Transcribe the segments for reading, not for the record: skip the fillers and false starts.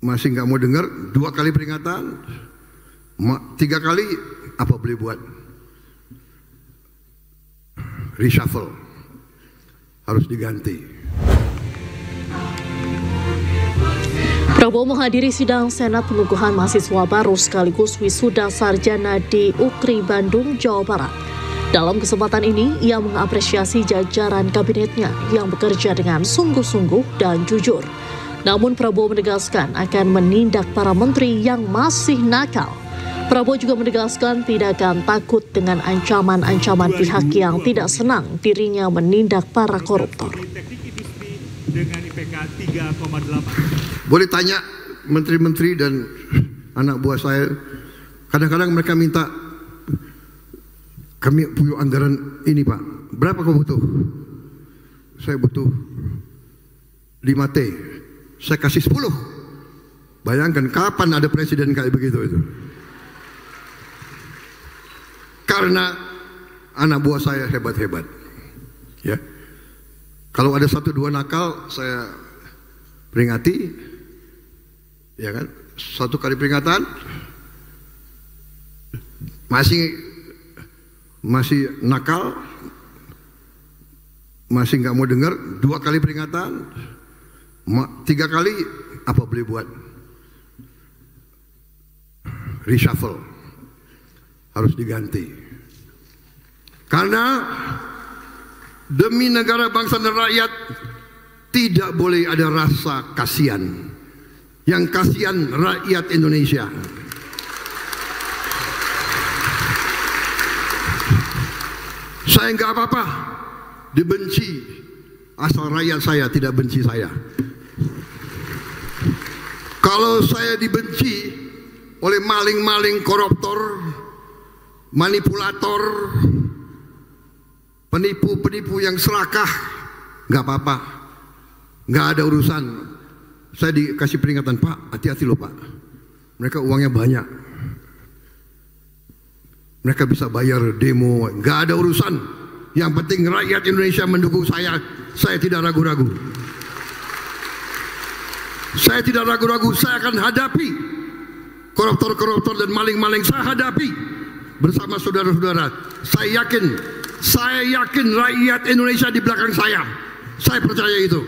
masih nggak mau dengar, 2 kali peringatan, 3 kali, apa boleh buat? Reshuffle, harus diganti. Prabowo menghadiri sidang Senat pengukuhan mahasiswa baru sekaligus wisuda sarjana di UKRI Bandung, Jawa Barat. Dalam kesempatan ini, ia mengapresiasi jajaran kabinetnya yang bekerja dengan sungguh-sungguh dan jujur. Namun Prabowo menegaskan akan menindak para menteri yang masih nakal. Prabowo juga menegaskan tidak akan takut dengan ancaman-ancaman pihak yang tidak senang dirinya menindak para koruptor. Boleh tanya menteri-menteri dan anak buah saya, kadang-kadang mereka minta, kami punya anggaran ini Pak, berapa kau butuh? Saya butuh 5T, saya kasih 10. Bayangkan kapan ada presiden kayak begitu itu. Karena anak buah saya hebat-hebat, ya. Kalau ada 1-2 nakal, saya peringati, ya kan? 1 kali peringatan, masih nakal, masih nggak mau dengar, 2 kali peringatan, 3 kali, apa boleh buat? Reshuffle, harus diganti. Karena demi negara, bangsa dan rakyat tidak boleh ada rasa kasihan. Yang kasihan rakyat Indonesia. Saya nggak apa-apa dibenci, asal rakyat saya tidak benci saya. Kalau saya dibenci oleh maling-maling, koruptor, manipulator, penipu-penipu yang serakah, nggak apa-apa, nggak ada urusan. Saya dikasih peringatan, Pak, hati-hati loh Pak, mereka uangnya banyak, mereka bisa bayar demo, nggak ada urusan. Yang penting rakyat Indonesia mendukung saya tidak ragu-ragu. Saya tidak ragu-ragu, saya akan hadapi koruptor-koruptor dan maling-maling, saya hadapi bersama saudara-saudara. Saya yakin rakyat Indonesia di belakang saya percaya itu.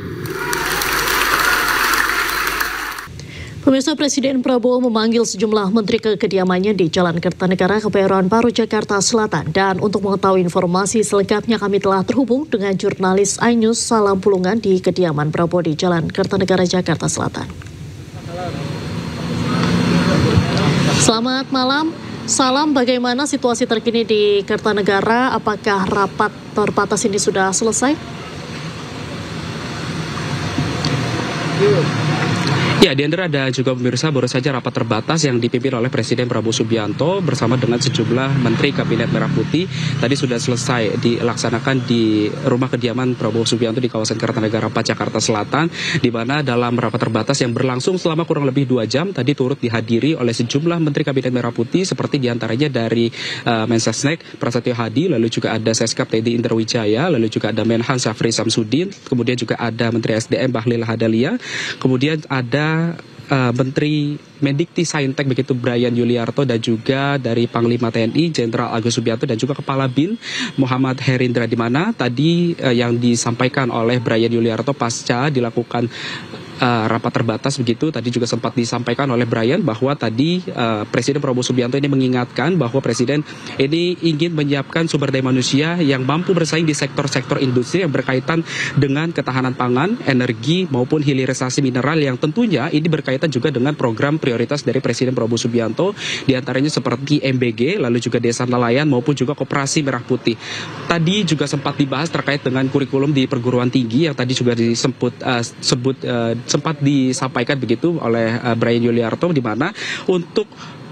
Pemirsa, Presiden Prabowo memanggil sejumlah menteri ke kediamannya di Jalan Kertanegara, Kebayoran Baru, Jakarta Selatan. Dan untuk mengetahui informasi selengkapnya, kami telah terhubung dengan jurnalis iNews Salam Pulungan di kediaman Prabowo di Jalan Kertanegara, Jakarta Selatan. Selamat malam. Salam, bagaimana situasi terkini di Kertanegara? Apakah rapat terbatas ini sudah selesai? Ya, Diandra dan juga pemirsa, baru saja rapat terbatas yang dipimpin oleh Presiden Prabowo Subianto bersama dengan sejumlah Menteri Kabinet Merah Putih tadi sudah selesai dilaksanakan di rumah kediaman Prabowo Subianto di kawasan Kertanegara 4, Jakarta Selatan, di mana dalam rapat terbatas yang berlangsung selama kurang lebih 2 jam tadi turut dihadiri oleh sejumlah Menteri Kabinet Merah Putih seperti diantaranya dari Mensesnek Prasetyo Hadi, lalu juga ada Seskap Teddy Indrawijaya, lalu juga ada Menhan Syafri Samsudin, kemudian juga ada Menteri SDM Bahlil Lahadalia, kemudian ada Menteri Mendikti Saintek begitu Bryan Yuliarto, dan juga dari Panglima TNI Jenderal Agus Subianto dan juga Kepala BIN Muhammad Herindra, di mana tadi yang disampaikan oleh Bryan Yuliarto pasca dilakukan rapat terbatas begitu, tadi juga sempat disampaikan oleh Bryan bahwa tadi Presiden Prabowo Subianto ini mengingatkan bahwa Presiden ini ingin menyiapkan sumber daya manusia yang mampu bersaing di sektor-sektor industri yang berkaitan dengan ketahanan pangan, energi maupun hilirisasi mineral, yang tentunya ini berkaitan juga dengan program prioritas dari Presiden Prabowo Subianto, diantaranya seperti MBG, lalu juga Desa Nelayan maupun juga Koperasi Merah Putih. Tadi juga sempat dibahas terkait dengan kurikulum di perguruan tinggi yang tadi juga sempat disampaikan begitu oleh Bryan Yuliarto, di mana untuk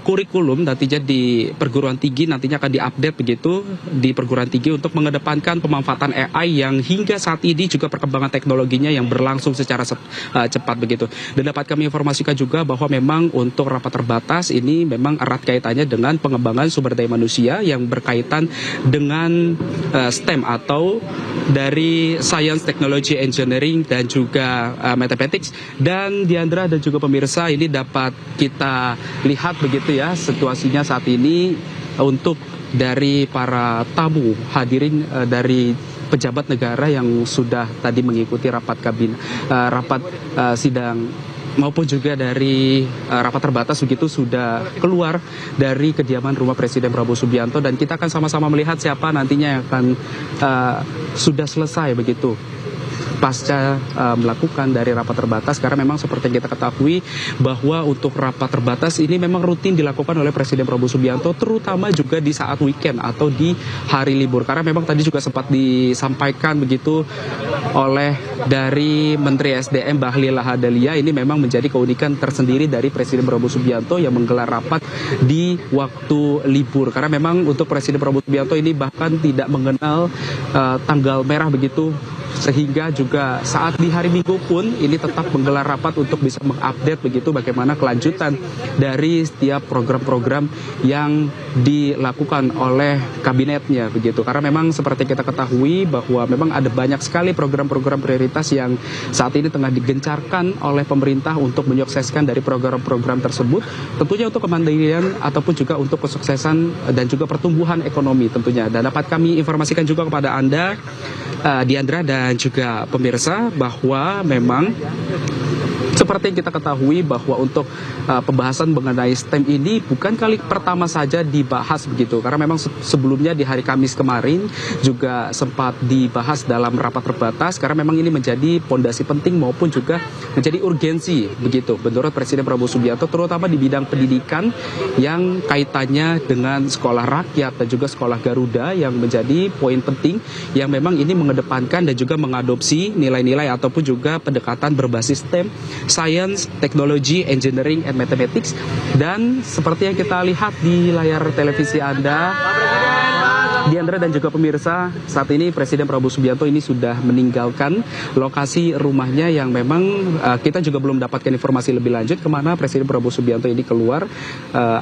kurikulum nantinya di perguruan tinggi nantinya akan diupdate begitu di perguruan tinggi untuk mengedepankan pemanfaatan AI yang hingga saat ini juga perkembangan teknologinya yang berlangsung secara cepat begitu. Dan dapat kami informasikan juga bahwa memang untuk rapat terbatas ini memang erat kaitannya dengan pengembangan sumber daya manusia yang berkaitan dengan STEM atau dari Science, Technology, Engineering dan juga Mathematics. Dan Diandra dan juga pemirsa, ini dapat kita lihat begitu ya situasinya saat ini untuk dari para tamu hadirin dari pejabat negara yang sudah tadi mengikuti rapat sidang maupun juga dari rapat terbatas begitu sudah keluar dari kediaman rumah Presiden Prabowo Subianto, dan kita akan sama-sama melihat siapa nantinya yang akan sudah selesai begitu pasca melakukan dari rapat terbatas, karena memang seperti yang kita ketahui bahwa untuk rapat terbatas ini memang rutin dilakukan oleh Presiden Prabowo Subianto, terutama juga di saat weekend atau di hari libur, karena memang tadi juga sempat disampaikan begitu oleh dari Menteri SDM Bahlil Lahadalia, ini memang menjadi keunikan tersendiri dari Presiden Prabowo Subianto yang menggelar rapat di waktu libur, karena memang untuk Presiden Prabowo Subianto ini bahkan tidak mengenal tanggal merah begitu, sehingga juga saat di hari Minggu pun ini tetap menggelar rapat untuk bisa mengupdate begitu bagaimana kelanjutan dari setiap program-program yang dilakukan oleh kabinetnya begitu, karena memang seperti kita ketahui bahwa memang ada banyak sekali program-program prioritas yang saat ini tengah digencarkan oleh pemerintah untuk menyukseskan dari program-program tersebut, tentunya untuk kemandirian ataupun juga untuk kesuksesan dan juga pertumbuhan ekonomi tentunya. Dan dapat kami informasikan juga kepada Anda Diandra dan juga pemirsa bahwa memang seperti yang kita ketahui bahwa untuk pembahasan mengenai STEM ini bukan kali pertama saja dibahas begitu, karena memang sebelumnya di hari Kamis kemarin juga sempat dibahas dalam rapat terbatas, karena memang ini menjadi pondasi penting maupun juga menjadi urgensi begitu menurut Presiden Prabowo Subianto, terutama di bidang pendidikan yang kaitannya dengan sekolah rakyat dan juga sekolah Garuda yang menjadi poin penting yang memang ini mengedepankan dan juga mengadopsi nilai-nilai ataupun juga pendekatan berbasis STEM, Science, Technology, Engineering, and Mathematics. Dan seperti yang kita lihat di layar televisi Anda, Diandra dan juga pemirsa, saat ini Presiden Prabowo Subianto ini sudah meninggalkan lokasi rumahnya yang memang kita juga belum dapatkan informasi lebih lanjut kemana Presiden Prabowo Subianto ini keluar,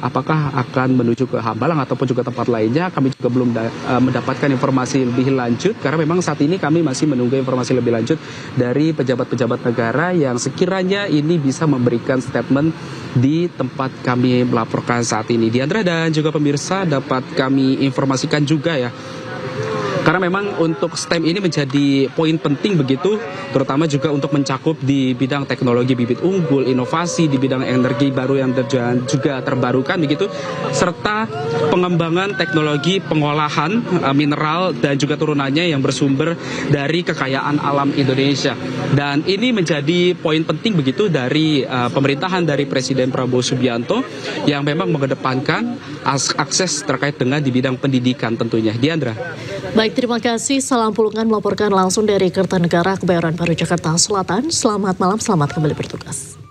apakah akan menuju ke Hambalang ataupun juga tempat lainnya. Kami juga belum mendapatkan informasi lebih lanjut, karena memang saat ini kami masih menunggu informasi lebih lanjut dari pejabat-pejabat negara yang sekiranya ini bisa memberikan statement di tempat kami melaporkan saat ini. Diandra dan juga pemirsa, dapat kami informasikan juga ya, karena memang untuk STEM ini menjadi poin penting begitu, terutama juga untuk mencakup di bidang teknologi bibit unggul, inovasi di bidang energi baru yang juga terbarukan begitu, serta pengembangan teknologi pengolahan mineral dan juga turunannya yang bersumber dari kekayaan alam Indonesia. Dan ini menjadi poin penting begitu dari pemerintahan dari Presiden Prabowo Subianto yang memang mengedepankan akses terkait dengan di bidang pendidikan tentunya. Diandra. Baik, terima kasih. Salam Pulungan melaporkan langsung dari Kertanegara, Kebayoran Baru, Jakarta Selatan. Selamat malam, selamat kembali bertugas.